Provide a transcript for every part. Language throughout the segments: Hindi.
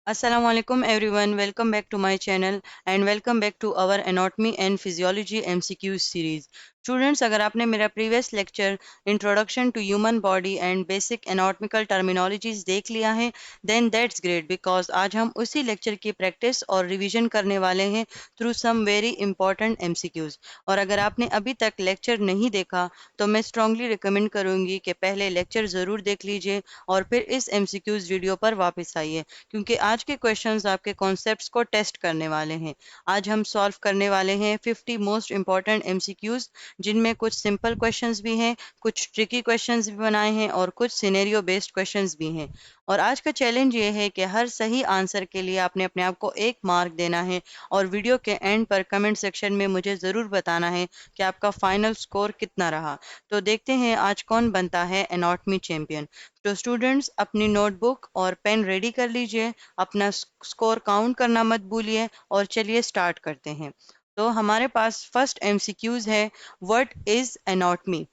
Assalamualaikum everyone, welcome back to my channel and welcome back to our anatomy and physiology MCQ series. Students, अगर आपने मेरा previous lecture introduction to human body and basic anatomical terminologies देख लिया है, then that's great because आज हम उसी lecture की practice और revision करने वाले हैं through some very important MCQs. और अगर आपने अभी तक lecture नहीं देखा तो मैं strongly recommend करूँगी कि पहले lecture ज़रूर देख लीजिए और फिर इस MCQs वीडियो पर वापस आइए क्योंकि आज के क्वेश्चंस आपके कॉन्सेप्ट्स को टेस्ट करने वाले हैं। आज हम सॉल्व करने वाले हैं 50 मोस्ट इंपॉर्टेंट एमसीक्यूज जिनमें कुछ सिंपल क्वेश्चंस भी हैं, कुछ ट्रिकी क्वेश्चंस भी बनाए हैं और कुछ सिनेरियो बेस्ड क्वेश्चंस भी हैं। और आज का चैलेंज ये है कि हर सही आंसर के लिए आपने अपने आप को 1 मार्क देना है और वीडियो के एंड पर कमेंट सेक्शन में मुझे ज़रूर बताना है कि आपका फाइनल स्कोर कितना रहा। तो देखते हैं आज कौन बनता है एनाटॉमी चैंपियन। तो स्टूडेंट्स अपनी नोटबुक और पेन रेडी कर लीजिए, अपना स्कोर काउंट करना मत भूलिए और चलिए स्टार्ट करते हैं। तो हमारे पास फर्स्ट एमसीक्यूज है, व्हाट इज एनाटॉमी,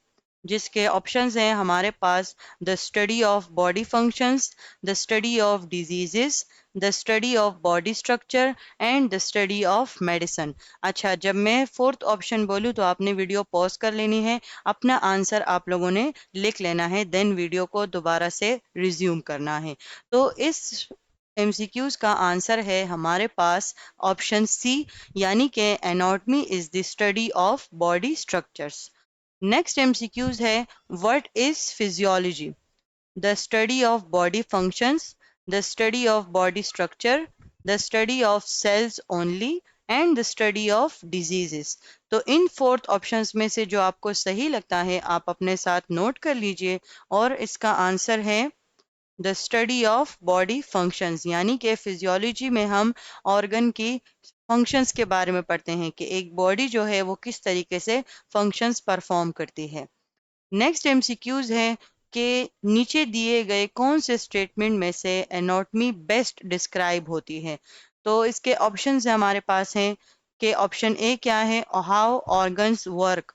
जिसके ऑप्शंस हैं हमारे पास the study of body functions, the study of diseases, the study of body structure and the study of medicine. अच्छा, जब मैं फोर्थ ऑप्शन बोलूँ तो आपने वीडियो पॉज कर लेनी है, अपना आंसर आप लोगों ने लिख लेना है, देन वीडियो को दोबारा से रिज्यूम करना है। तो इस एमसीक्यूज का आंसर है हमारे पास ऑप्शन सी, यानी कि anatomy is the study of body structures. Next MCQs है, what is physiology, the study of body functions, the study of body structure, the study of cells only and the study of diseases. तो इन फोर्थ ऑप्शंस में से जो आपको सही लगता है आप अपने साथ नोट कर लीजिए और इसका आंसर है the study of body functions, यानी कि फिजियोलॉजी में हम ऑर्गन की फंक्शंस के बारे में पढ़ते हैं कि एक बॉडी जो है वो किस तरीके से फंक्शंस परफॉर्म करती है। नेक्स्ट एमसीक्यूज है कि नीचे दिए गए कौन से स्टेटमेंट में से एनाटॉमी बेस्ट डिस्क्राइब होती है। तो इसके ऑप्शंस हमारे पास हैं कि ऑप्शन ए क्या है, how organs work,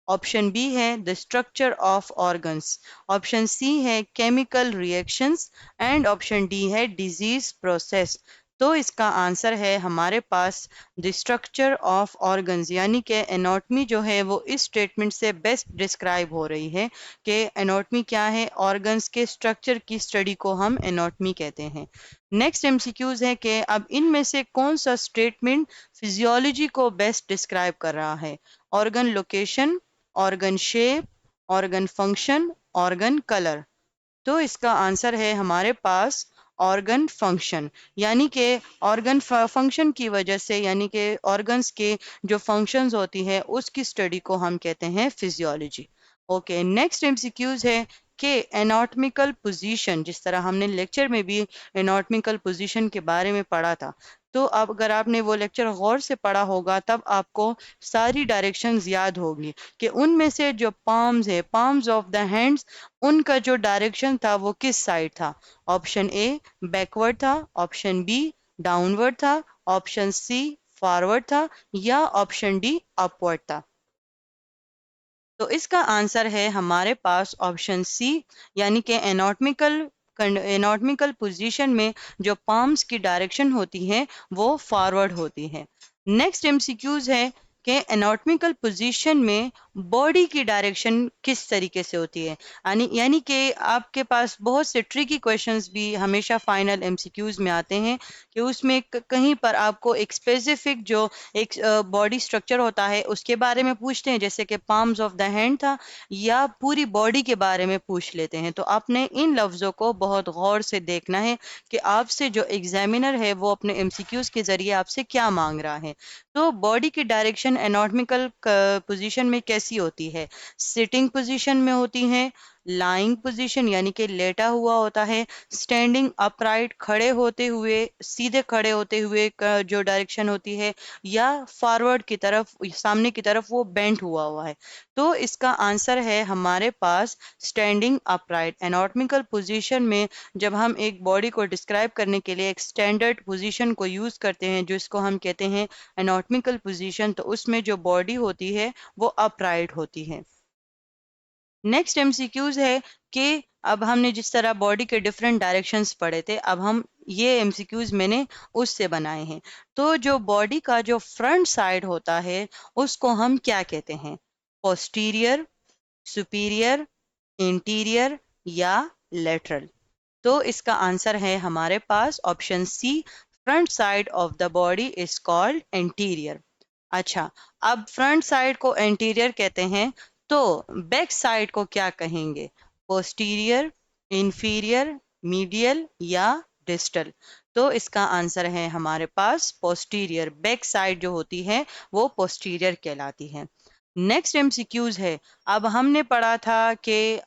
option B है the structure of organs, option C है chemical reactions and option D है डिजीज प्रोसेस। तो इसका आंसर है हमारे पास द स्ट्रक्चर ऑफ ऑर्गन्स, यानी कि एनाटॉमी जो है वो इस स्टेटमेंट से बेस्ट डिस्क्राइब हो रही है कि एनाटॉमी क्या है, ऑर्गन्स के स्ट्रक्चर की स्टडी को हम एनाटॉमी कहते हैं। नेक्स्ट एमसीक्यूज है कि अब इनमें से कौन सा स्टेटमेंट फिजियोलॉजी को बेस्ट डिस्क्राइब कर रहा है, organ location, organ shape, organ function, organ colour. तो इसका आंसर है हमारे पास ऑर्गन फंक्शन, यानी कि ऑर्गन फंक्शन की वजह से, यानी कि ऑर्गन्स के जो फंक्शंस होती है उसकी स्टडी को हम कहते हैं फिजियोलॉजी। ओके, नेक्स्ट एमसीक्यूज है कि एनाटॉमिकल पोजीशन, जिस तरह हमने लेक्चर में भी एनाटॉमिकल पोजीशन के बारे में पढ़ा था, तो अब अगर आपने वो लेक्चर गौर से पढ़ा होगा तब आपको सारी डायरेक्शंस याद होगी कि उनमें से जो पाम्स है, पाम्स ऑफ द हैंड्स, उनका जो डायरेक्शन था वो किस साइड था। ऑप्शन ए बैकवर्ड था, ऑप्शन बी डाउनवर्ड था, ऑप्शन सी फॉरवर्ड था या ऑप्शन डी अपवर्ड था। तो इसका आंसर है हमारे पास ऑप्शन सी, यानी कि एनाटॉमिकल पोजीशन में जो पाम्स की डायरेक्शन होती है वो फॉरवर्ड होती है। नेक्स्ट एमसीक्यूज है कि एनाटॉमिकल पोजीशन में बॉडी की डायरेक्शन किस तरीके से होती है, यानी कि आपके पास बहुत से ट्रिकी क्वेश्चंस भी हमेशा फाइनल एमसीक्यूज में आते हैं कि उसमें कहीं पर आपको एक स्पेसिफिक जो एक बॉडी स्ट्रक्चर होता है उसके बारे में पूछते हैं, जैसे कि पाम्स ऑफ द हैंड था, या पूरी बॉडी के बारे में पूछ लेते हैं। तो आपने इन लफ्ज़ों को बहुत गौर से देखना है कि आपसे जो एग्जामिनर है वो अपने एमसीक्यूज के जरिए आपसे क्या मांग रहा है। तो बॉडी की डायरेक्शन एनाटॉमिकल पोजीशन में कैसी होती है, सिटिंग पोजीशन में होती है, लाइंग पोजीशन यानी कि लेटा हुआ होता है, स्टैंडिंग अपराइट खड़े होते हुए, सीधे खड़े होते हुए जो डायरेक्शन होती है, या फॉरवर्ड की तरफ, सामने की तरफ वो बेंट हुआ हुआ है। तो इसका आंसर है हमारे पास स्टैंडिंग अपराइट। एनाटॉमिकल पोजीशन में जब हम एक बॉडी को डिस्क्राइब करने के लिए एक स्टैंडर्ड पोजीशन को यूज करते हैं जिसको हम कहते हैं एनाटॉमिकल पोजीशन, तो उसमें जो बॉडी होती है वो अपराइट होती है। नेक्स्ट एमसीक्यूज है कि अब हमने जिस तरह बॉडी के डिफरेंट डायरेक्शंस पढ़े थे, अब हम ये एमसीक्यूज मैंने उससे बनाए हैं। तो जो बॉडी का जो फ्रंट साइड होता है उसको हम क्या कहते हैं? पोस्टीरियर, सुपीरियर, इंटीरियर या लेटरल? तो इसका आंसर है हमारे पास option C, front side of the body is called anterior. अच्छा, अब फ्रंट साइड को एंटीरियर कहते हैं, तो बैक साइड को क्या कहेंगे? पोस्टीरियर, इंफीरियर, मीडियल या डिस्टल? तो इसका आंसर है हमारे पास पोस्टीरियर। बैक साइड जो होती है वो पोस्टीरियर कहलाती है। नेक्स्ट एमसीक्यूज है, अब हमने पढ़ा था कि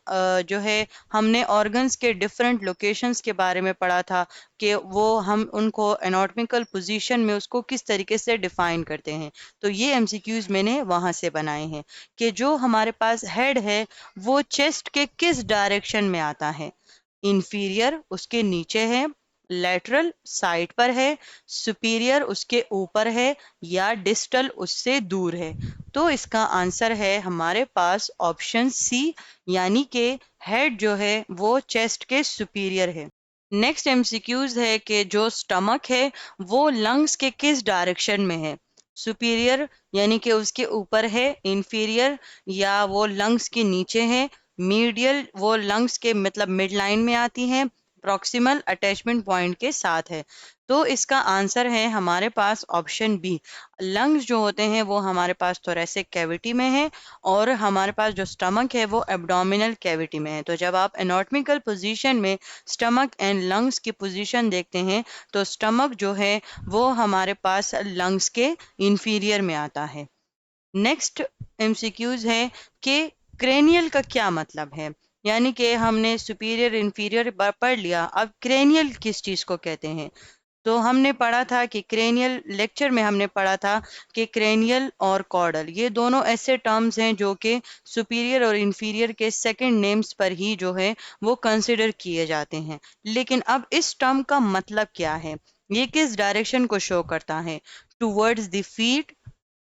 जो है हमने ऑर्गन्स के डिफरेंट लोकेशंस के बारे में पढ़ा था कि वो हम उनको एनाटॉमिकल पोजीशन में उसको किस तरीके से डिफाइन करते हैं। तो ये एमसीक्यूज मैंने वहाँ से बनाए हैं कि जो हमारे पास हेड है वो चेस्ट के किस डायरेक्शन में आता है? इंफीरियर उसके नीचे है, लेटरल साइड पर है, सुपीरियर उसके ऊपर है या डिस्टल उससे दूर है? तो इसका आंसर है हमारे पास ऑप्शन सी, यानी कि हेड जो है वो चेस्ट के सुपीरियर है। नेक्स्ट एमसीक्यूज है कि जो स्टमक है वो लंग्स के किस डायरेक्शन में है? सुपीरियर यानी कि उसके ऊपर है, इंफीरियर या वो लंग्स के नीचे है, मीडियल वो लंग्स के मतलब मिड लाइन में आती है, प्रॉक्सिमल अटैचमेंट पॉइंट के साथ है? तो इसका आंसर है हमारे पास ऑप्शन बी। लंग्स जो होते हैं वो हमारे पास थोरेसिक कैविटी में है और हमारे पास जो स्टमक है वो एब्डोमिनल कैविटी में है। तो जब आप एनाटॉमिकल पोजीशन में स्टमक एंड लंग्स की पोजीशन देखते हैं तो स्टमक जो है वो हमारे पास लंग्स के इंफीरियर में आता है। नेक्स्ट एमसीक्यूज है कि क्रेनियल का क्या मतलब है? यानी कि हमने सुपीरियर इंफीरियर पढ़ लिया, अब क्रेनियल किस चीज को कहते हैं? तो हमने पढ़ा था कि क्रेनियल लेक्चर में हमने पढ़ा था कि क्रेनियल और कॉर्डल ये दोनों ऐसे टर्म्स हैं जो कि सुपीरियर और इंफीरियर के सेकंड नेम्स पर ही जो है वो कंसिडर किए जाते हैं। लेकिन अब इस टर्म का मतलब क्या है? ये किस डायरेक्शन को शो करता है? Towards the feet,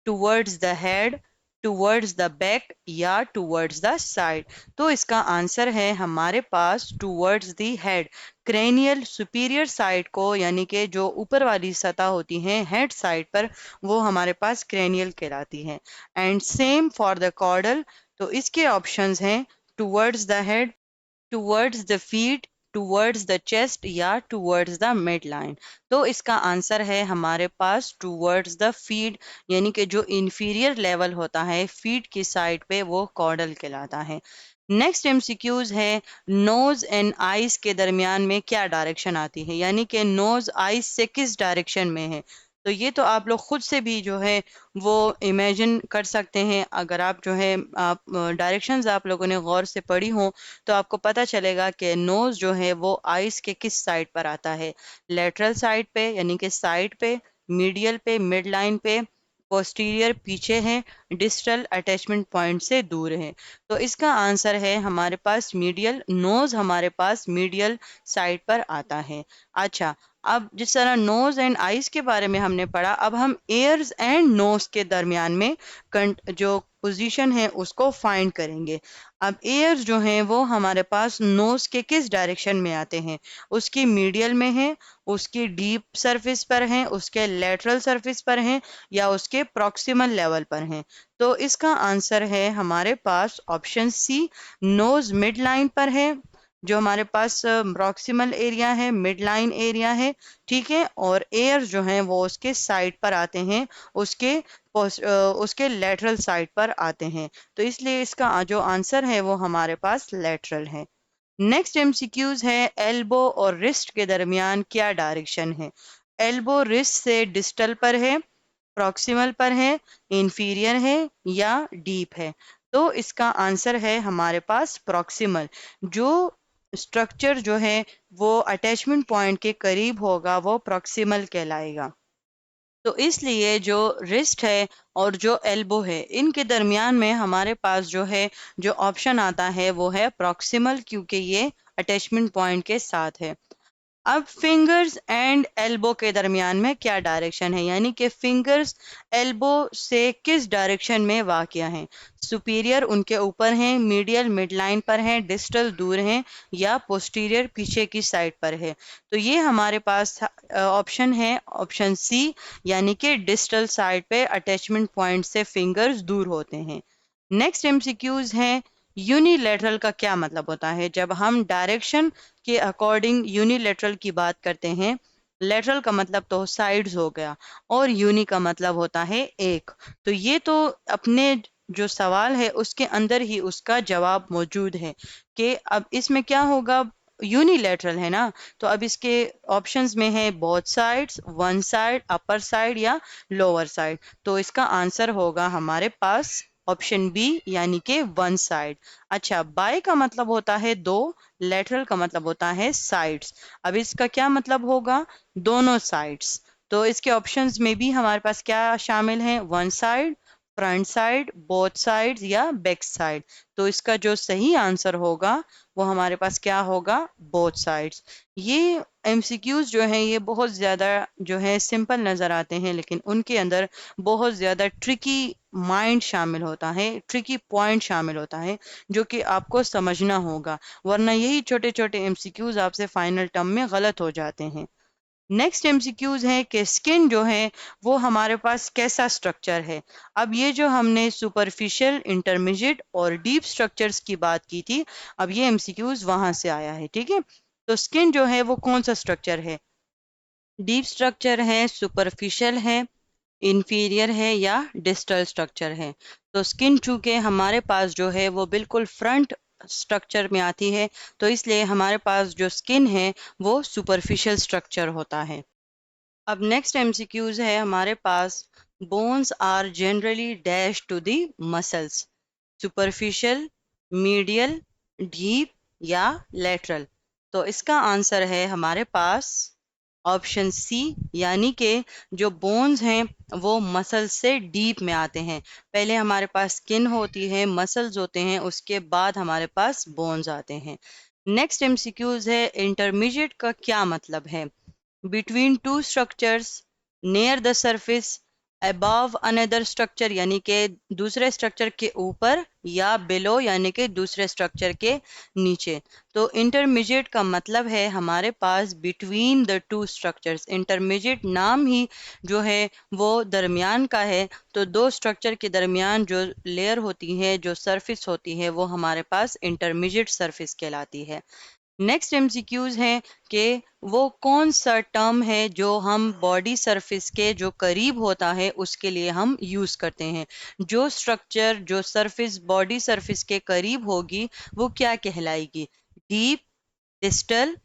towards the head, towards the back या टूवर्ड्स द साइड? तो इसका आंसर है हमारे पास towards the head. Cranial superior side को यानी कि जो ऊपर वाली सतह होती है हेड साइड पर वो हमारे पास क्रेनियल कहलाती है। And same for the caudal. तो इसके ऑप्शंस हैं towards the head, towards the feet, towards the chest या टूवर्ड्स द मिड लाइन? तो इसका आंसर है हमारे पास टूवर्ड्स द फीट, यानी कि जो इंफीरियर लेवल होता है फीट की साइड पे वो कॉर्डल कहलाता है। नेक्स्ट एमसीक्यूज है, नोज एंड आईज के दरमियान में क्या डायरेक्शन आती है? यानी कि नोज आईज से किस डायरेक्शन में है? तो ये तो आप लोग खुद से भी जो है वो इमेजिन कर सकते हैं। अगर आप जो है आप डायरेक्शंस आप लोगों ने गौर से पढ़ी हो तो आपको पता चलेगा कि नोज जो है वो आइस के किस साइड पर आता है? लेटरल साइड पे यानी कि साइड पे, मीडियल पे मिड लाइन पे, पोस्टीरियर पीछे है, डिस्टल अटैचमेंट पॉइंट से दूर है? तो इसका आंसर है हमारे पास मीडियल। नोज हमारे पास मीडियल साइड पर आता है। अच्छा, अब जिस तरह नोज एंड आईज के बारे में हमने पढ़ा, अब हम एयर्स एंड नोज के दरमियान में जो पोजीशन है उसको फाइंड करेंगे। अब एयर्स जो हैं वो हमारे पास नोज के किस डायरेक्शन में आते हैं? उसकी मीडियल में है, उसकी डीप सरफेस पर है, उसके लेटरल सरफेस पर है या उसके प्रॉक्सिमल लेवल पर है? तो इसका आंसर है हमारे पास option C, nose mid line पर है। जो हमारे पास प्रॉक्सिमल एरिया है, मिड लाइन एरिया है, ठीक है, और एयर जो हैं वो उसके साइड पर आते हैं, उसके उसके लेटरल साइड पर आते हैं। तो इसलिए इसका जो आंसर है वो हमारे पास लेटरल है। नेक्स्ट एमसीक्यूज है, एल्बो और रिस्ट के दरमियान क्या डायरेक्शन है? एल्बो रिस्ट से डिस्टल पर है, प्रॉक्सिमल पर है, इंफीरियर है या डीप है? तो इसका आंसर है हमारे पास प्रॉक्सिमल। जो स्ट्रक्चर जो है वो अटैचमेंट पॉइंट के करीब होगा वो प्रॉक्सिमल कहलाएगा। तो इसलिए जो रिस्ट है और जो एल्बो है इनके दरमियान में हमारे पास जो है जो ऑप्शन आता है वो है प्रॉक्सिमल, क्योंकि ये अटैचमेंट पॉइंट के साथ है। अब फिंगर्स एंड एल्बो के दरमियान में क्या डायरेक्शन है, यानी कि फिंगर्स एल्बो से किस डायरेक्शन में वाक़या हैं। सुपीरियर उनके ऊपर हैं, मीडियल मिड लाइन पर हैं, डिस्टल दूर हैं, या पोस्टीरियर पीछे की साइड पर है। तो ये हमारे पास ऑप्शन है ऑप्शन सी, यानी कि डिस्टल साइड पे अटैचमेंट पॉइंट से फिंगर्स दूर होते हैं। नेक्स्ट एमसीक्यूज हैं, यूनिलैटरल का क्या मतलब होता है। जब हम डायरेक्शन के अकॉर्डिंग यूनिलैटरल की बात करते हैं, लेटरल का मतलब तो साइड्स हो गया और यूनि का मतलब होता है एक। तो ये तो अपने जो सवाल है उसके अंदर ही उसका जवाब मौजूद है कि अब इसमें क्या होगा, यूनिलैटरल है ना। तो अब इसके ऑप्शंस में है both sides, one side, upper side या लोअर साइड। तो इसका आंसर होगा हमारे पास ऑप्शन बी, यानी कि वन साइड। अच्छा, बाय का मतलब होता है दो, लेटरल का मतलब होता है साइड्स। अब इसका क्या मतलब होगा, दोनों साइड्स। तो इसके ऑप्शंस में भी हमारे पास क्या शामिल है, one side, front side, both sides या बैक साइड। तो इसका जो सही आंसर होगा वो हमारे पास क्या होगा, बोथ साइड्स। ये एमसीक्यूज जो हैं ये बहुत ज़्यादा जो है सिंपल नज़र आते हैं, लेकिन उनके अंदर बहुत ज़्यादा ट्रिकी माइंड शामिल होता है, ट्रिकी पॉइंट शामिल होता है, जो कि आपको समझना होगा, वरना यही छोटे छोटे एमसीक्यूज आपसे फाइनल टर्म में गलत हो जाते हैं। नेक्स्ट एमसीक्यूज है कि स्किन जो है वो हमारे पास कैसा स्ट्रक्चर है। अब ये जो हमने सुपरफिशियल, इंटरमीडिएट और डीप स्ट्रक्चर्स की बात की थी, अब ये एमसीक्यूज वहां से आया है, ठीक है। तो स्किन जो है वो कौन सा स्ट्रक्चर है, डीप स्ट्रक्चर है, सुपरफिशियल है, इंफीरियर है या डिस्टल स्ट्रक्चर है। तो स्किन चूंकि हमारे पास जो है वो बिल्कुल फ्रंट स्ट्रक्चर में आती है, तो इसलिए हमारे पास जो स्किन है वो सुपरफिशियल स्ट्रक्चर होता है। अब नेक्स्ट एमसीक्यूज है हमारे पास, bones are generally dash to the muscles, superficial, medial, deep या लेटरल। तो इसका आंसर है हमारे पास ऑप्शन सी, यानी कि जो बोन्स हैं वो मसल से डीप में आते हैं। पहले हमारे पास स्किन होती है, मसल्स होते हैं, उसके बाद हमारे पास बोन्स आते हैं। नेक्स्ट एमसीक्यूज है, इंटरमीडिएट का क्या मतलब है, between two structures, near the surface, above another structure यानी कि दूसरे स्ट्रक्चर के ऊपर, या बिलो यानी कि दूसरे स्ट्रक्चर के नीचे। तो इंटरमीडिएट का मतलब है हमारे पास between the two structures. Intermediate नाम ही जो है वो दरमियान का है, तो दो स्ट्रक्चर के दरमियान जो लेयर होती है, जो सरफेस होती है, वो हमारे पास इंटरमीडिएट सरफेस कहलाती है। नेक्स्ट एमसीक्यूज है कि वो कौन सा टर्म है जो हम बॉडी सरफेस के जो करीब होता है उसके लिए हम यूज करते हैं। जो स्ट्रक्चर, जो सरफेस बॉडी सरफेस के करीब होगी वो क्या कहलाएगी, डीप, डिस्टल,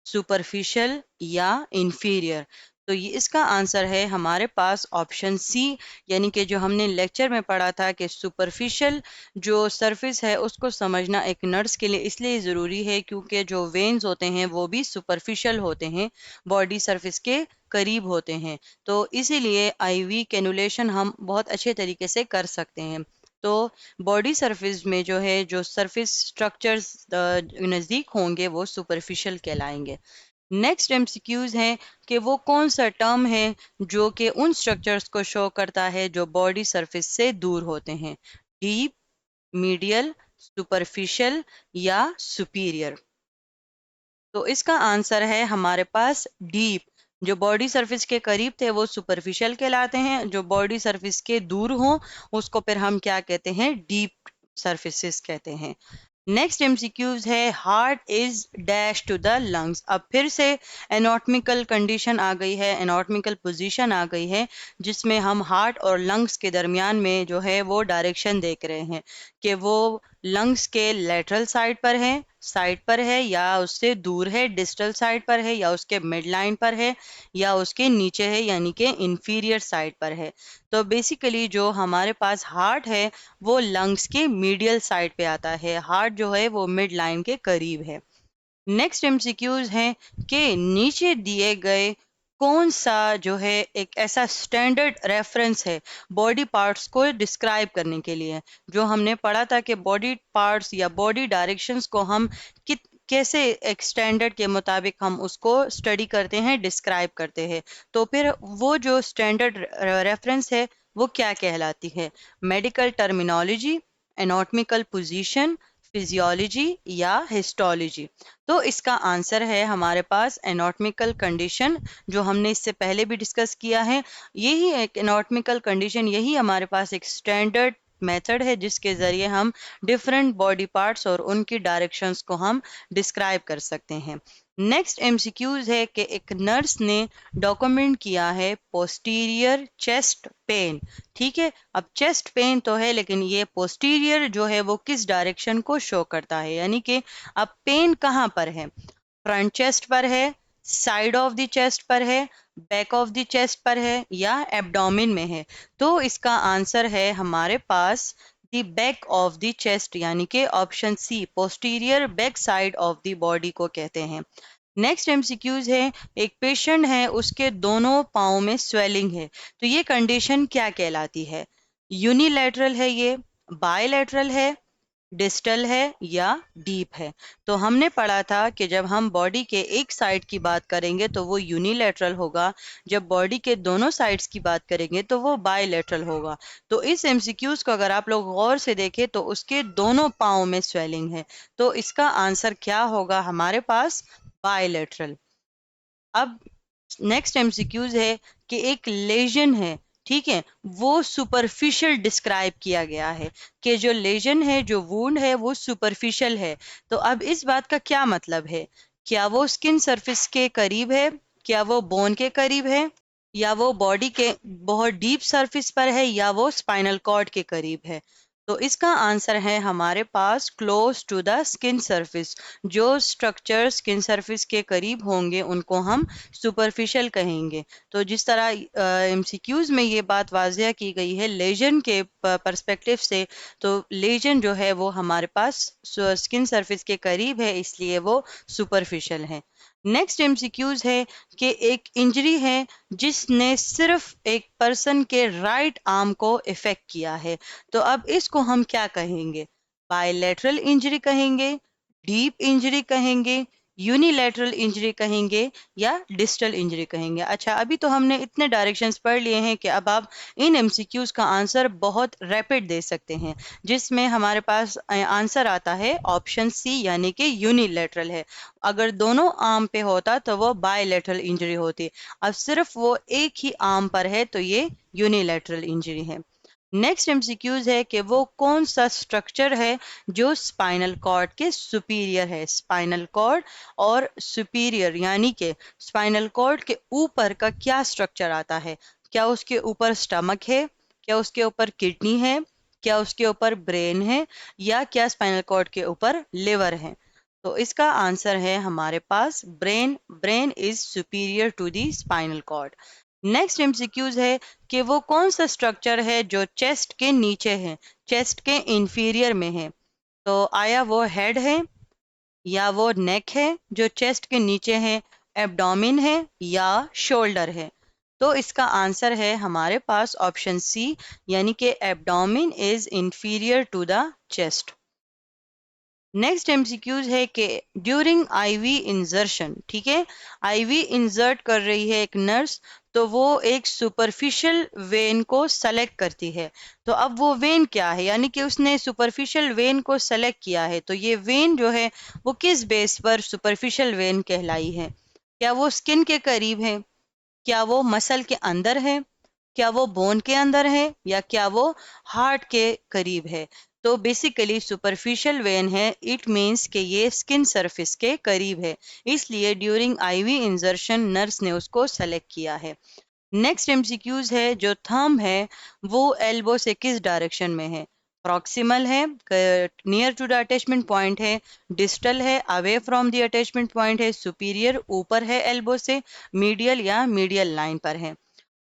सुपरफिशियल या इंफीरियर। तो ये इसका आंसर है हमारे पास ऑप्शन सी, यानी कि जो हमने लेक्चर में पढ़ा था कि सुपरफिशियल जो सरफेस है उसको समझना एक नर्स के लिए इसलिए ज़रूरी है क्योंकि जो वेन्स होते हैं वो भी सुपरफिशियल होते हैं, बॉडी सरफेस के करीब होते हैं। तो इसीलिए आईवी कैनुलेशन हम बहुत अच्छे तरीके से कर सकते हैं। तो बॉडी सरफेस में जो है जो सरफेस स्ट्रक्चर्स नज़दीक होंगे वो सुपरफिशियल कहलाएंगे। नेक्स्ट एमसीक्यूज हैं कि वो कौन सा टर्म है जो कि उन स्ट्रक्चर्स को शो करता है जो बॉडी सरफेस से दूर होते हैं, डीप, मीडियल, सुपरफिशियल या सुपीरियर। तो इसका आंसर है हमारे पास डीप। जो बॉडी सरफेस के करीब थे वो सुपरफिशियल कहलाते हैं, जो बॉडी सरफेस के दूर हों उसको फिर हम क्या कहते हैं, डीप सरफेसेस कहते हैं। नेक्स्ट एमसीक्यूज है, heart is dash to the lungs. अब फिर से एनाटॉमिकल कंडीशन आ गई है, एनाटॉमिकल पोजीशन आ गई है, जिसमें हम हार्ट और लंग्स के दरमियान में जो है वो डायरेक्शन देख रहे हैं कि वो लंग्स के लेटरल साइड पर है या उससे दूर है, डिस्टल साइड पर है या उसके मिड लाइन पर है या उसके नीचे है, यानी कि इंफीरियर साइड पर है। तो बेसिकली जो हमारे पास हार्ट है वो लंग्स के मीडियल साइड पे आता है, हार्ट जो है वो मिड लाइन के करीब है। नेक्स्ट एमसीक्यूज है कि नीचे दिए गए कौन सा जो है एक ऐसा स्टैंडर्ड रेफरेंस है बॉडी पार्ट्स को डिस्क्राइब करने के लिए। जो हमने पढ़ा था कि बॉडी पार्ट्स या बॉडी डायरेक्शंस को हम कित कैसे एक स्टैंडर्ड के मुताबिक हम उसको स्टडी करते हैं, डिस्क्राइब करते हैं। तो फिर वो जो स्टैंडर्ड रेफरेंस है वो क्या कहलाती है? Medical terminology, anatomical position, physiology या हिस्टोलॉजी? तो इसका आंसर है हमारे पास एनाटॉमिकल कंडीशन, जो हमने इससे पहले भी डिस्कस किया है। यही एक एनाटॉमिकल कंडीशन, यही हमारे पास एक स्टैंडर्ड मेथड है जिसके ज़रिए हम डिफरेंट बॉडी पार्ट्स और उनकी डायरेक्शंस को हम डिस्क्राइब कर सकते हैं। नेक्स्ट एमसीक्यूज है कि एक नर्स ने डॉक्यूमेंट किया है पोस्टीरियर चेस्ट पेन। ठीक है, अब चेस्ट पेन तो है, लेकिन ये पोस्टीरियर जो है वो किस डायरेक्शन को शो करता है, यानी कि अब पेन कहाँ पर है? फ्रंट चेस्ट पर है, साइड ऑफ द चेस्ट पर है, बैक ऑफ द चेस्ट पर है या एब्डोमेन में है? तो इसका आंसर है हमारे पास the back of the chest, यानी कि option C, posterior back side of the body को कहते हैं। नेक्स्ट एमसीक्यूज है, एक पेशेंट है उसके दोनों पाँव में स्वेलिंग है, तो ये कंडीशन क्या कहलाती है? यूनिलैटरल है ये, बायलैटरल है, डिस्टल है या डीप है? तो हमने पढ़ा था कि जब हम बॉडी के एक साइड की बात करेंगे तो वो यूनिलैटरल होगा, जब बॉडी के दोनों साइड्स की बात करेंगे तो वो बायलैटरल होगा। तो इस एमसीक्यूज को अगर आप लोग गौर से देखें तो उसके दोनों पाँव में स्वेलिंग है, तो इसका आंसर क्या होगा हमारे पास? बायलैटरल। अब नेक्स्ट एमसीक्यूज है कि एक लेजन है, ठीक है, वो सुपरफिशियल डिस्क्राइब किया गया है कि जो लेजन है, जो वुंड है वो सुपरफिशियल है। तो अब इस बात का क्या मतलब है? क्या वो स्किन सरफेस के करीब है, क्या वो बोन के करीब है, या वो बॉडी के बहुत डीप सरफेस पर है, या वो स्पाइनल कॉर्ड के करीब है? तो इसका आंसर है हमारे पास close to the skin surface. जो स्ट्रक्चर स्किन सरफेस के करीब होंगे उनको हम सुपरफिशियल कहेंगे। तो जिस तरह एमसीक्यूज में ये बात वाजिया की गई है लेजन के पर्सपेक्टिव से, तो लेजन जो है वो हमारे पास स्किन सरफेस के करीब है, इसलिए वो सुपरफिशियल है। नेक्स्ट एमसीक्यूज है कि एक इंजरी है जिसने सिर्फ एक पर्सन के राइट आर्म को इफेक्ट किया है, तो अब इसको हम क्या कहेंगे? बायलैटरल इंजरी कहेंगे, डीप इंजरी कहेंगे, यूनिलैटरल इंजरी कहेंगे या डिस्टल इंजरी कहेंगे? अच्छा, अभी तो हमने इतने डायरेक्शंस पढ़ लिए हैं कि अब आप इन एमसीक्यूज का आंसर बहुत रैपिड दे सकते हैं, जिसमें हमारे पास आंसर आता है ऑप्शन सी, यानी कि यूनिलैटरल है। अगर दोनों आर्म पे होता तो वो बायलैटरल इंजरी होती, अब सिर्फ वो एक ही आर्म पर है तो ये यूनिलैटरल इंजरी है। नेक्स्ट एमसीक्यूज है कि वो कौन सा स्ट्रक्चर है जो स्पाइनल कॉर्ड के सुपीरियर है? स्पाइनल कॉर्ड और सुपीरियर, यानी कि स्पाइनल कॉर्ड के ऊपर का क्या स्ट्रक्चर आता है? क्या उसके ऊपर स्टमक है, क्या उसके ऊपर किडनी है, क्या उसके ऊपर ब्रेन है, या क्या स्पाइनल कॉर्ड के ऊपर लिवर है? तो इसका आंसर है हमारे पास brain. Brain is superior to the spinal cord. Next MCQs है कि वो कौन सा स्ट्रक्चर है जो चेस्ट के नीचे है, चेस्ट के इंफीरियर में है? तो आया वो हेड है, या वो नेक है जो चेस्ट के नीचे है, एब्डोमिन है या शोल्डर है? तो इसका आंसर है हमारे पास ऑप्शन सी, यानी कि abdomen is inferior to the chest. Next MCQs है कि ड्यूरिंग आईवी इंजर्शन, ठीक है, आईवी इंसर्ट कर रही है एक नर्स, तो वो एक सुपरफिशियल वेन को सेलेक्ट करती है। तो अब वो वेन क्या है, यानी कि उसने सुपरफिशियल वेन को सेलेक्ट किया है, तो ये वेन जो है वो किस बेस पर सुपरफिशियल वेन कहलाई है? क्या वो स्किन के करीब है, क्या वो मसल के अंदर है, क्या वो बोन के अंदर है, या क्या वो हार्ट के करीब है? तो बेसिकली सुपरफिशियल वेन है, इट मीन्स कि ये स्किन सरफेस के करीब है, इसलिए ड्यूरिंग आईवी इंजर्शन नर्स ने उसको सेलेक्ट किया है। नेक्स्ट एमसीक्यूज है, जो थंब है वो एल्बो से किस डायरेक्शन में है? प्रॉक्सिमल है, near to the attachment point है, डिस्टल है, away from the attachment point है, सुपीरियर ऊपर है एल्बो से, मीडियल या मीडियल लाइन पर है?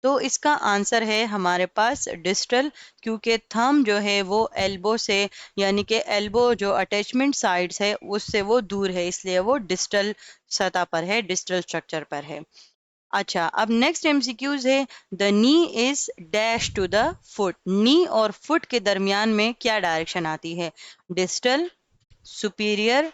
तो इसका आंसर है हमारे पास डिस्टल, क्योंकि थंब जो है वो एल्बो से, यानी कि एल्बो जो अटैचमेंट साइड्स है उससे वो दूर है, इसलिए वो डिस्टल सतह पर है, डिस्टल स्ट्रक्चर पर है। अच्छा, अब नेक्स्ट एमसीक्यूज है, the knee is dash to the foot. Knee और फुट के दरमियान में क्या डायरेक्शन आती है? डिस्टल, सुपीरियर,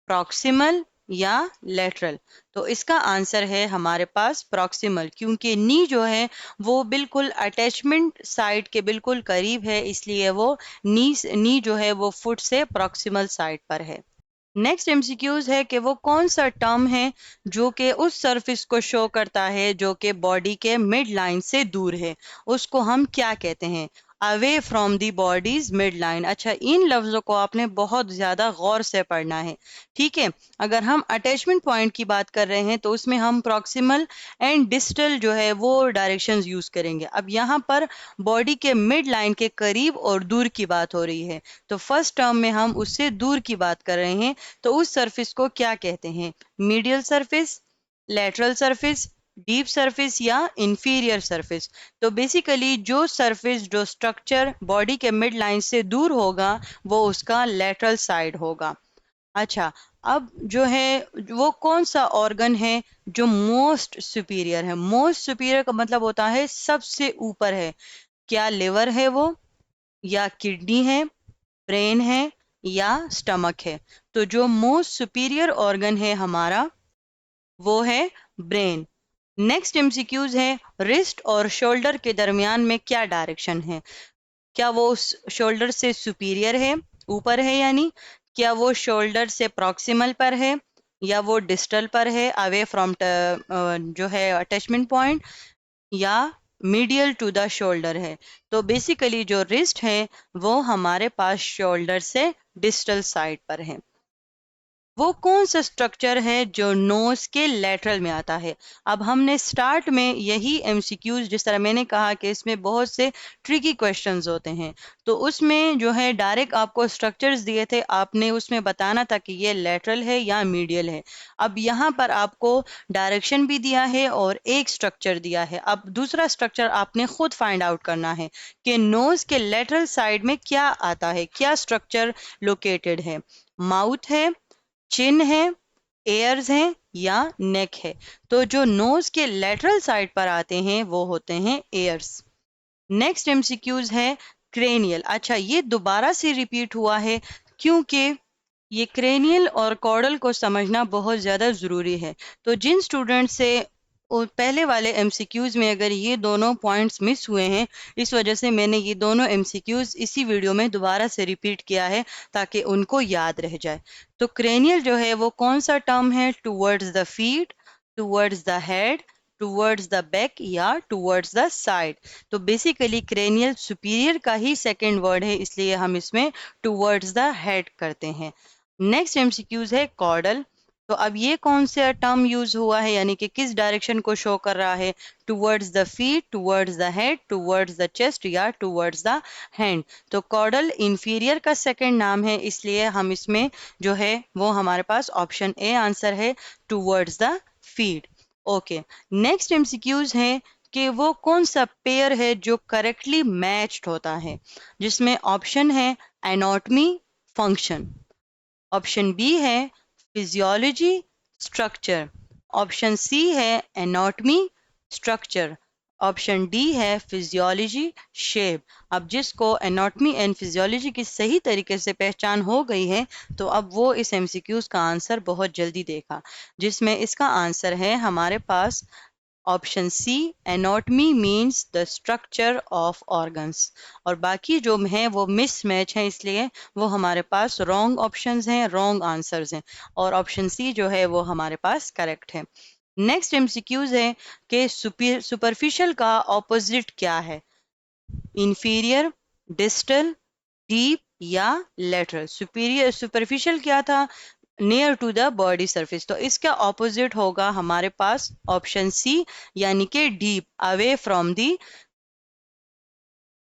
प्रॉक्सिमल या लेटरल? तो इसका आंसर है हमारे पास प्रॉक्सिमल, क्योंकि नी जो है वो बिल्कुल अटैचमेंट साइड के बिल्कुल करीब है, इसलिए वो नी जो है वो फुट से प्रॉक्सिमल साइड पर है। नेक्स्ट एमसीक्यूज है कि वो कौन सा टर्म है जो कि उस सरफेस को शो करता है जो कि बॉडी के मिड लाइन से दूर है, उसको हम क्या कहते हैं? Away from the bodies mid line. अच्छा, इन लफ्जों को आपने बहुत ज्यादा गौर से पढ़ना है, ठीक है। अगर हम अटैचमेंट पॉइंट की बात कर रहे हैं तो उसमें हम प्रॉक्सिमल एंड डिस्टल जो है वो डायरेक्शंस यूज करेंगे। अब यहाँ पर बॉडी के मिड लाइन के करीब और दूर की बात हो रही है, तो फर्स्ट टर्म में हम उससे दूर की बात कर रहे हैं, तो उस सरफेस को क्या कहते हैं? Medial surface, lateral surface, deep surface या इंफीरियर सरफेस? तो बेसिकली जो सरफेस, जो स्ट्रक्चर बॉडी के मिड लाइन से दूर होगा वो उसका लेटरल साइड होगा। अच्छा, अब जो है वो कौन सा ऑर्गन है जो मोस्ट सुपीरियर है? मोस्ट सुपीरियर का मतलब होता है सबसे ऊपर है। क्या लिवर है वो, या किडनी है, ब्रेन है, या स्टमक है? तो जो मोस्ट सुपीरियर ऑर्गन है हमारा वो है ब्रेन। नेक्स्ट एमसीक्यूज है, रिस्ट और शोल्डर के दरमियान में क्या डायरेक्शन है? क्या वो शोल्डर से सुपीरियर है, ऊपर है यानी? क्या वो शोल्डर से प्रॉक्सिमल पर है, या वो डिस्टल पर है, अवे फ्रॉम जो है अटैचमेंट पॉइंट, या मीडियल टू द शोल्डर है? तो बेसिकली जो रिस्ट है वो हमारे पास शोल्डर से डिस्टल साइड पर है। वो कौन सा स्ट्रक्चर है जो नोज के लेटरल में आता है? अब हमने स्टार्ट में यही एमसीक्यूज, जिस तरह मैंने कहा कि इसमें बहुत से ट्रिकी क्वेश्चंस होते हैं, तो उसमें जो है डायरेक्ट आपको स्ट्रक्चर्स दिए थे, आपने उसमें बताना था कि ये लेटरल है या मीडियल है। अब यहाँ पर आपको डायरेक्शन भी दिया है और एक स्ट्रक्चर दिया है। अब दूसरा स्ट्रक्चर आपने खुद फाइंड आउट करना है कि नोज के लेटरल साइड में क्या आता है, क्या स्ट्रक्चर लोकेटेड है? माउथ है, चिन है, एयर्स हैं, या नेक है? तो जो नोज के लेटरल साइड पर आते हैं वो होते हैं एयर्स। नेक्स्ट एमसीक्यूज है क्रेनियल। अच्छा, ये दोबारा से रिपीट हुआ है क्योंकि ये क्रेनियल और कॉर्डल को समझना बहुत ज़्यादा ज़रूरी है। तो जिन स्टूडेंट से पहले वाले एमसीक्यूज में अगर ये दोनों पॉइंट्स मिस हुए हैं, इस वजह से मैंने ये दोनों एमसीक्यूज इसी वीडियो में दोबारा से रिपीट किया है ताकि उनको याद रह जाए। तो क्रेनियल जो है वो कौन सा टर्म है? Towards the feet, towards the head, towards the back, या टूवर्ड्स द साइड? तो बेसिकली क्रेनियल सुपीरियर का ही सेकेंड वर्ड है, इसलिए हम इसमें टूवर्ड्स द हेड करते हैं। नेक्स्ट एमसीक्यूज है कॉर्डल। तो अब ये कौन सा टर्म यूज हुआ है, यानी कि किस डायरेक्शन को शो कर रहा है? Towards the feet, towards the head, towards the chest, या टूवर्ड्स द हैंड? तो कॉर्डल इंफीरियर का सेकंड नाम है, इसलिए हम इसमें जो है वो हमारे पास ऑप्शन ए आंसर है, towards the feet. Okay, next MCQs है कि वो कौन सा पेयर है जो करेक्टली मैच्ड होता है, जिसमें ऑप्शन है एनाटॉमी, फंक्शन, ऑप्शन बी है फिजियोलॉजी, स्ट्रक्चर, ऑप्शन सी है एनाटॉमी, स्ट्रक्चर, ऑप्शन डी है फिजियोलॉजी, शेप। अब जिसको एनाटॉमी एंड फिजियोलॉजी की सही तरीके से पहचान हो गई है तो अब वो इस एमसीक्यूज का आंसर बहुत जल्दी देगा, जिसमें इसका आंसर है हमारे पास option C, anatomy means the structure of organs. और बाकी जो हैं वो मिसमैच हैं, इसलिए वो हमारे पास रॉन्ग ऑप्शंस हैं, रॉन्ग आंसर्स हैं, और ऑप्शन सी जो है वो हमारे पास करेक्ट है। नेक्स्ट एमसीक्यूज है कि सुपरफिशियल का ऑपोजिट क्या है? इंफीरियर, डिस्टल, डीप, या लेटरल? सुपीरियर सुपरफिशियल क्या था? Near to the body surface. तो इसका ऑपोजिट होगा हमारे पास ऑप्शन सी, यानी कि deep, away from the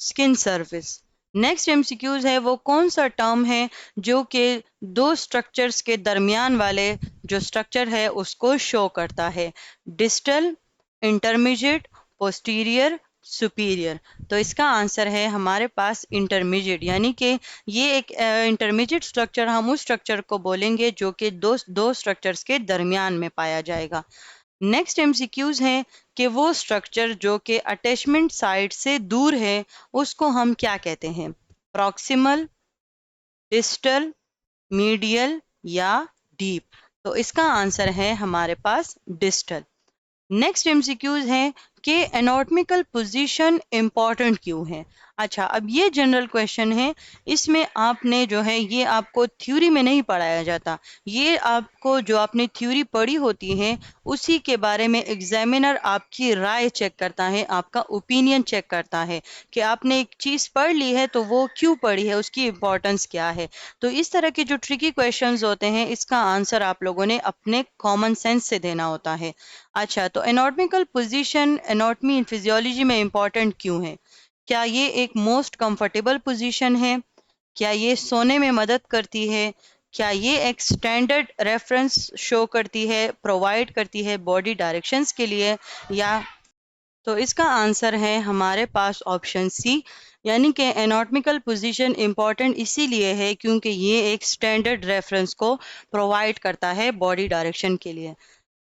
skin surface. Next MCQs है वो कौन सा टर्म है जो कि दो स्ट्रक्चर्स के दरमियान वाले जो स्ट्रक्चर है उसको शो करता है? Distal, intermediate, posterior, superior? तो इसका आंसर है हमारे पास इंटरमीडिएट, यानी कि ये एक इंटरमीडिएट स्ट्रक्चर, हम उस स्ट्रक्चर को बोलेंगे जो कि दो स्ट्रक्चर्स के दरमियान में पाया जाएगा। नेक्स्ट एमसीक्यूज है कि वो स्ट्रक्चर जो कि अटैचमेंट साइड से दूर है उसको हम क्या कहते हैं? प्रॉक्सिमल, डिस्टल, मीडियल, या डीप। तो इसका आंसर है हमारे पास डिस्टल। नेक्स्ट एमसीक्यूज है कि एनाटॉमिकल पोजीशन इंपॉर्टेंट क्यों है। अच्छा, अब ये जनरल क्वेश्चन है, इसमें आपने जो है ये आपको थ्योरी में नहीं पढ़ाया जाता, ये आपको जो आपने थ्योरी पढ़ी होती है उसी के बारे में एग्जामिनर आपकी राय चेक करता है, आपका ओपिनियन चेक करता है कि आपने एक चीज़ पढ़ ली है तो वो क्यों पढ़ी है, उसकी इंपॉर्टेंस क्या है। तो इस तरह के जो ट्रिकी क्वेश्चंस होते हैं इसका आंसर आप लोगों ने अपने कॉमन सेंस से देना होता है। अच्छा, तो anatomical position anatomy in physiology में इंपॉर्टेंट क्यों है? क्या ये एक मोस्ट कंफर्टेबल पोजीशन है? क्या ये सोने में मदद करती है? क्या ये एक स्टैंडर्ड रेफरेंस शो करती है, प्रोवाइड करती है बॉडी डायरेक्शंस के लिए? या तो इसका आंसर है हमारे पास ऑप्शन सी, यानी कि एनाटॉमिकल पोजीशन इंपॉर्टेंट इसीलिए है क्योंकि ये एक स्टैंडर्ड रेफरेंस को प्रोवाइड करता है बॉडी डायरेक्शन के लिए।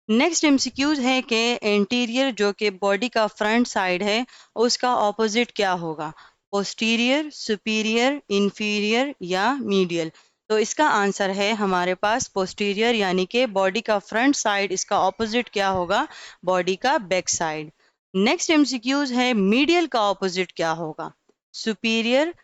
नेक्स्ट एमसीक्यूज है कि इंटीरियर जो कि बॉडी का फ्रंट साइड है उसका ऑपोजिट क्या होगा? पोस्टीरियर, सुपीरियर, इंफीरियर या मीडियल? तो इसका आंसर है हमारे पास पोस्टीरियर, यानी कि बॉडी का फ्रंट साइड, इसका ऑपोजिट क्या होगा? बॉडी का बैक साइड। नेक्स्ट एमसीक्यूज है मीडियल का ऑपोजिट क्या होगा? सुपीरियर,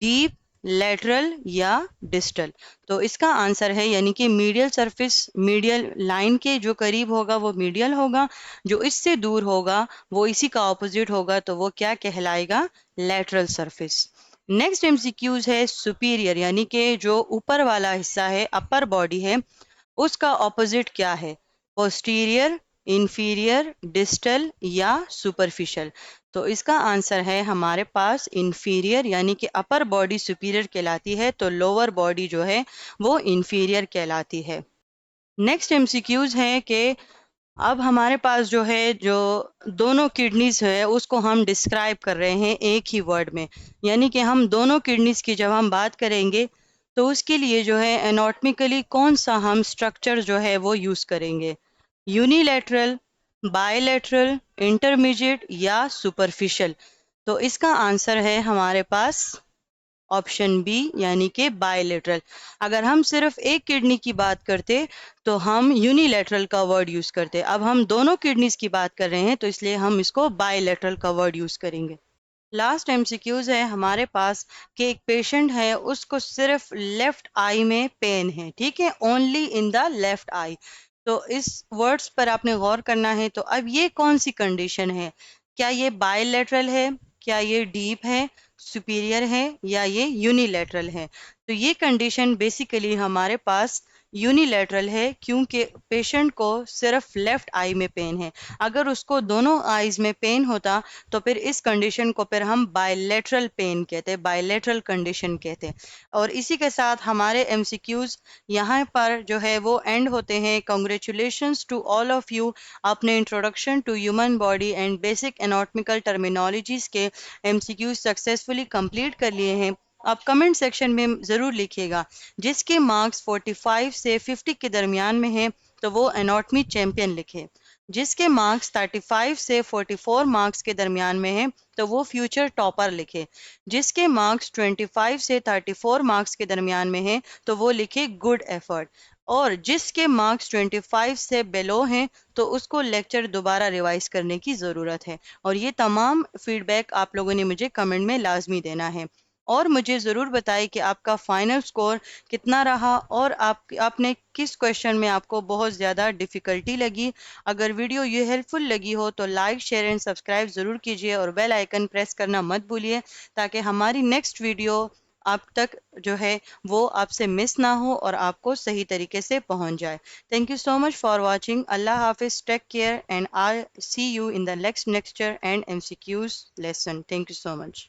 डीप, लेटरल या डिस्टल? तो इसका आंसर है, यानी कि मीडियल सरफेस मीडियल लाइन के जो करीब होगा वो मीडियल होगा, जो इससे दूर होगा वो इसी का ऑपोजिट होगा, तो वो क्या कहलाएगा? Lateral surface. नेक्स्ट एमसीक्यूज है सुपीरियर, यानी कि जो ऊपर वाला हिस्सा है, अपर बॉडी है, उसका ऑपोजिट क्या है? पोस्टीरियर, इंफीरियर, डिस्टल या सुपरफिशियल? तो इसका आंसर है हमारे पास इंफीरियर, यानी कि अपर बॉडी सुपीरियर कहलाती है तो लोअर बॉडी जो है वो इंफीरियर कहलाती है। नेक्स्ट एमसीक्यूज है कि अब हमारे पास जो है जो दोनों किडनीज है उसको हम डिस्क्राइब कर रहे हैं एक ही वर्ड में, यानी कि हम दोनों किडनीज की जब हम बात करेंगे तो उसके लिए जो है एनाटॉमिकली कौन सा हम स्ट्रक्चर जो है वो यूज करेंगे? यूनिलैटरल, बायलैटरल, इंटरमीडिएट या सुपरफिशियल? तो इसका आंसर है हमारे पास ऑप्शन बी, यानी कि बायलेटरल। अगर हम सिर्फ एक किडनी की बात करते तो हम यूनिलैटरल का वर्ड यूज करते, अब हम दोनों किडनीज की बात कर रहे हैं तो इसलिए हम इसको बायलेटरल का वर्ड यूज करेंगे। लास्ट एमसीक्यूज है हमारे पास कि एक पेशेंट है उसको सिर्फ लेफ्ट आई में पेन है, ठीक है, ओनली इन द लेफ्ट आई। तो इस वर्ड्स पर आपने गौर करना है। तो अब ये कौन सी कंडीशन है? क्या ये बायलैटरल है, क्या ये डीप है, सुपीरियर है या ये यूनिलैटरल है? तो ये कंडीशन बेसिकली हमारे पास यूनिलैटरल है क्योंकि पेशेंट को सिर्फ लेफ्ट आई में पेन है। अगर उसको दोनों आईज में पेन होता तो फिर इस कंडीशन को फिर हम बायलैटरल पेन कहते, बायलैटरल कंडीशन कहते। और इसी के साथ हमारे एमसीक्यूज यहाँ पर जो है वो एंड होते हैं। Congratulations to all of you, आपने introduction to human body and basic anatomical terminologies के एमसीक्यूज सक्सेसफुली कंप्लीट कर लिए हैं। आप कमेंट सेक्शन में ज़रूर लिखिएगा जिसके मार्क्स 45 से 50 के दरमियान में हैं तो वो एनाटॉमी चैंपियन लिखे, जिसके मार्क्स 35 से 44 मार्क्स के दरमियान में हैं तो वो फ्यूचर टॉपर लिखे, जिसके मार्क्स 25 से 34 मार्क्स के दरमियान में हैं तो वो लिखे गुड एफर्ट, और जिसके मार्क्स 25 से बिलो हैं तो उसको लेक्चर दोबारा रिवाइज करने की ज़रूरत है। और ये तमाम फीडबैक आप लोगों ने मुझे कमेंट में लाजमी देना है। और मुझे ज़रूर बताएं कि आपका फाइनल स्कोर कितना रहा और आपने किस क्वेश्चन में आपको बहुत ज़्यादा डिफ़िकल्टी लगी। अगर वीडियो ये हेल्पफुल लगी हो तो लाइक, शेयर एंड सब्सक्राइब ज़रूर कीजिए और बेल आइकन प्रेस करना मत भूलिए ताकि हमारी नेक्स्ट वीडियो आप तक जो है वो आपसे मिस ना हो और आपको सही तरीके से पहुंच जाए। Thank you so much for watching. अल्लाह हाफिज़, take care and I see you in the next lecture and MCQs lesson. Thank you so much.